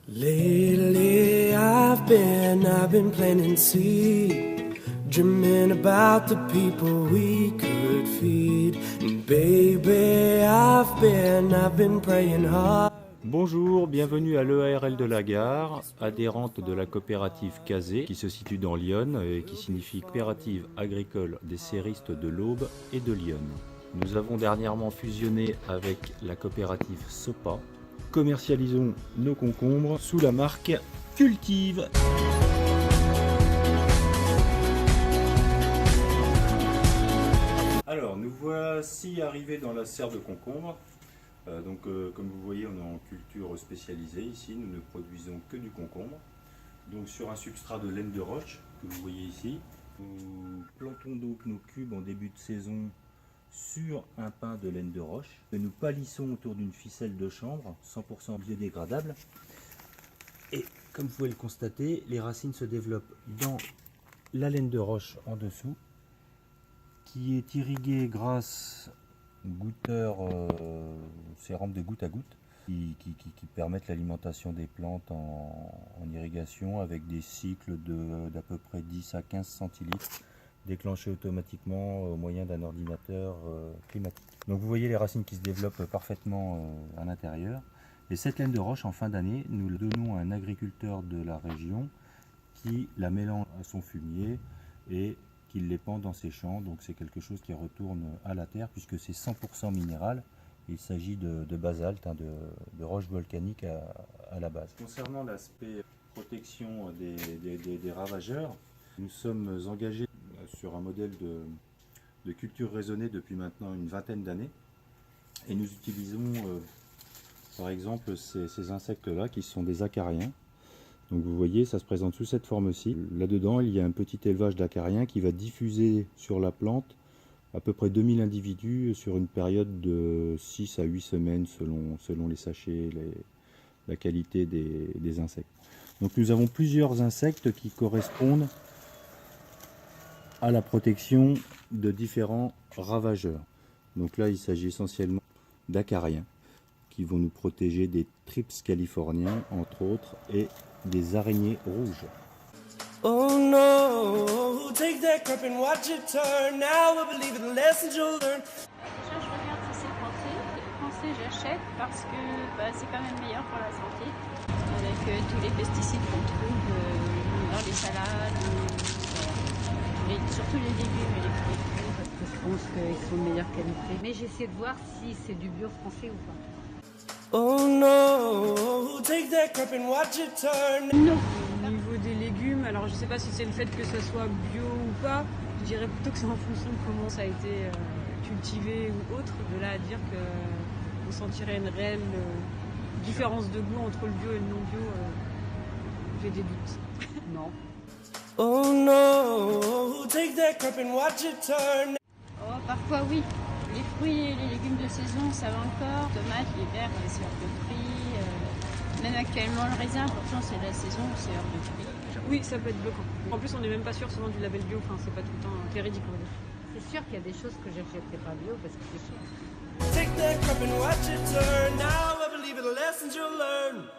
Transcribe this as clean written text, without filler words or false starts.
Lately I've been planting seed, dreaming about the people we could feed. And baby, I've been praying hard. Bonjour, bienvenue à l'EARL de la Gare, adhérente de la coopérative Cazé, qui se situe dans l'Yonne et qui signifie Coopérative agricole des céristes de l'Aube et de l'Yonne. Nous avons dernièrement fusionné avec la coopérative Sopa. Commercialisons nos concombres sous la marque Cultive. Alors, nous voici arrivés dans la serre de concombre. Comme vous voyez, on est en culture spécialisée ici, nous ne produisons que du concombre. Donc sur un substrat de laine de roche que vous voyez ici, nous plantons donc nos cubes en début de saison sur un pain de laine de roche que nous palissons autour d'une ficelle de chanvre 100% biodégradable. Et comme vous pouvez le constater, les racines se développent dans la laine de roche en dessous, qui est irriguée grâce goutteur, ces rampes de goutte à goutte qui permettent l'alimentation des plantes en irrigation avec des cycles d'à peu près 10 à 15 centilitres déclenchés automatiquement au moyen d'un ordinateur climatique. Donc vous voyez les racines qui se développent parfaitement à l'intérieur. Et cette laine de roche, en fin d'année, nous le donnons à un agriculteur de la région qui la mélange à son fumier et qu'il l'épand dans ses champs. Donc c'est quelque chose qui retourne à la terre puisque c'est 100% minéral. Il s'agit de basalte, de roches volcaniques à la base. Concernant l'aspect protection des ravageurs, nous sommes engagés sur un modèle de culture raisonnée depuis maintenant une vingtaine d'années. Et nous utilisons par exemple ces insectes-là qui sont des acariens. Donc vous voyez, ça se présente sous cette forme-ci. Là-dedans, il y a un petit élevage d'acariens qui va diffuser sur la plante à peu près 2000 individus sur une période de 6 à 8 semaines selon les sachets, la qualité des insectes. Donc nous avons plusieurs insectes qui correspondent à la protection de différents ravageurs. Donc là, il s'agit essentiellement d'acariens qui vont nous protéger des thrips californiens, entre autres, et des araignées rouges. Oh no, take that crap and watch it turn. Now I believe in the lessons you'll learn. Déjà, je regarde si c'est français. Français, j'achète parce que c'est quand même meilleur pour la santé. Avec tous les pesticides qu'on trouve dans les salades, surtout les légumes et les fruits. Parce que je pense qu'ils sont de meilleure qualité. Mais j'essaie de voir si c'est du bio français ou pas. Oh no, take that crap and watch it turn. Non. Au niveau des légumes, alors je sais pas si c'est le fait que ça soit bio ou pas, je dirais plutôt que c'est en fonction de comment ça a été cultivé ou autre. De là à dire qu'on sentirait une réelle différence de goût entre le bio et le non bio, j'ai des doutes. Non. Oh no, take that crap and watch it turn. Oh, parfois oui. Les fruits et les légumes de saison, ça va encore. Tomates, l'hiver, c'est hors de prix. Même actuellement, le raisin, pourtant c'est la saison, c'est hors de prix. Oui, ça peut être bloquant. En plus, on n'est même pas sûr selon du label bio, enfin, c'est pas tout le temps véridique, on va dire. C'est sûr qu'il y a des choses que j'achèterai pas bio parce que c'est cher. Take that crap and watch it turn. Now I believe in the lessons you'll learn.